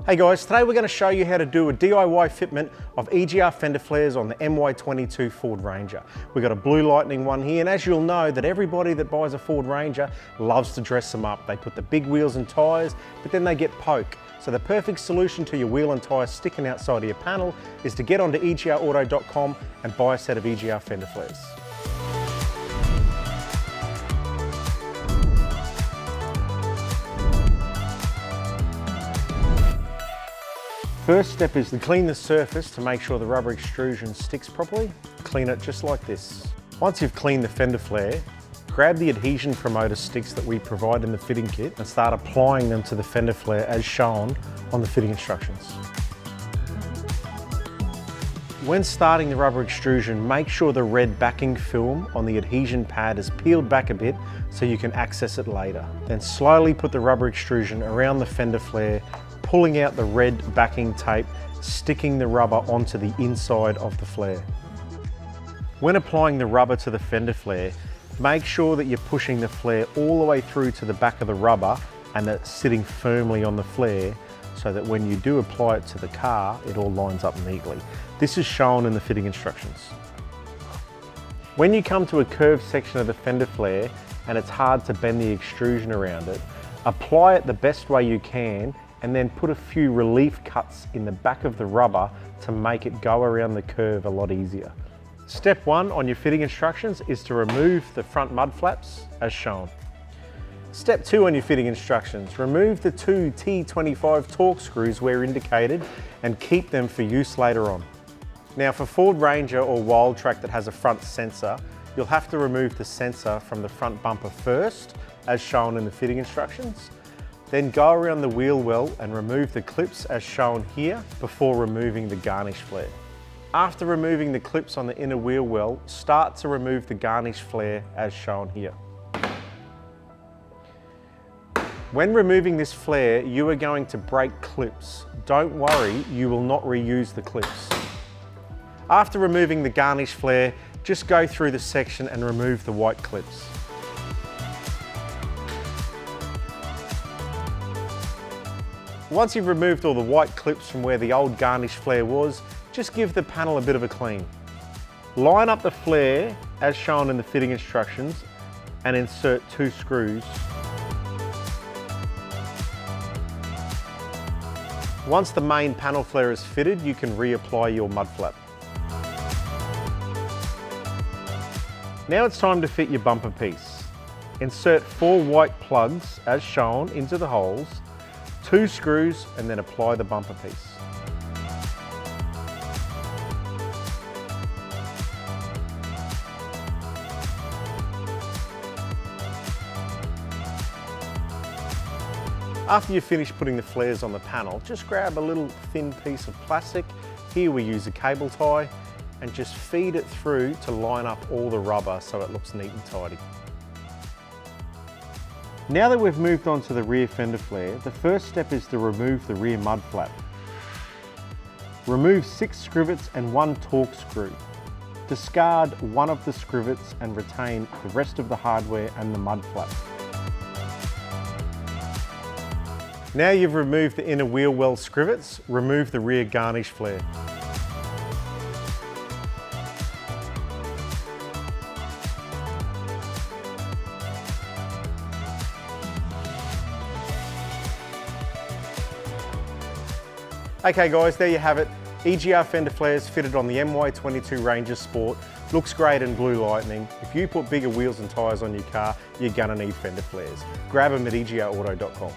Hey guys, today we're going to show you how to do a DIY fitment of EGR fender flares on the MY22 Ford Ranger. We've got a blue lightning one here, and as you'll know that everybody that buys a Ford Ranger loves to dress them up. They put the big wheels and tyres, but then they get poke. So the perfect solution to your wheel and tyre sticking outside of your panel is to get onto EGRauto.com and buy a set of EGR fender flares. First step is to clean the surface to make sure the rubber extrusion sticks properly. Clean it just like this. Once you've cleaned the fender flare, grab the adhesion promoter sticks that we provide in the fitting kit and start applying them to the fender flare as shown on the fitting instructions. When starting the rubber extrusion, make sure the red backing film on the adhesion pad is peeled back a bit so you can access it later. Then slowly put the rubber extrusion around the fender flare, pulling out the red backing tape, sticking the rubber onto the inside of the flare. When applying the rubber to the fender flare, make sure that you're pushing the flare all the way through to the back of the rubber and that it's sitting firmly on the flare so that when you do apply it to the car, it all lines up neatly. This is shown in the fitting instructions. When you come to a curved section of the fender flare and it's hard to bend the extrusion around it, apply it the best way you can and then put a few relief cuts in the back of the rubber to make it go around the curve a lot easier. Step 1 on your fitting instructions is to remove the front mud flaps as shown. Step 2 on your fitting instructions, remove the 2 T25 torque screws where indicated and keep them for use later on. Now for Ford Ranger or Wild Track that has a front sensor, you'll have to remove the sensor from the front bumper first as shown in the fitting instructions. Then go around the wheel well and remove the clips as shown here before removing the garnish flare. After removing the clips on the inner wheel well, start to remove the garnish flare as shown here. When removing this flare, you are going to break clips. Don't worry, you will not reuse the clips. After removing the garnish flare, just go through the section and remove the white clips. Once you've removed all the white clips from where the old garnish flare was, just give the panel a bit of a clean. Line up the flare as shown in the fitting instructions and insert 2 screws. Once the main panel flare is fitted, you can reapply your mud flap. Now it's time to fit your bumper piece. Insert 4 white plugs as shown into the holes, 2 screws, and then apply the bumper piece. After you've finished putting the flares on the panel, just grab a little thin piece of plastic. Here we use a cable tie and just feed it through to line up all the rubber so it looks neat and tidy. Now that we've moved on to the rear fender flare, the first step is to remove the rear mud flap. Remove 6 scrivets and 1 torque screw. Discard one of the scrivets and retain the rest of the hardware and the mud flap. Now you've removed the inner wheel well scrivets, remove the rear garnish flare. Okay guys, there you have it. EGR fender flares fitted on the MY22 Ranger Sport. Looks great in blue lightning. If you put bigger wheels and tyres on your car, you're gonna need fender flares. Grab them at EGRauto.com.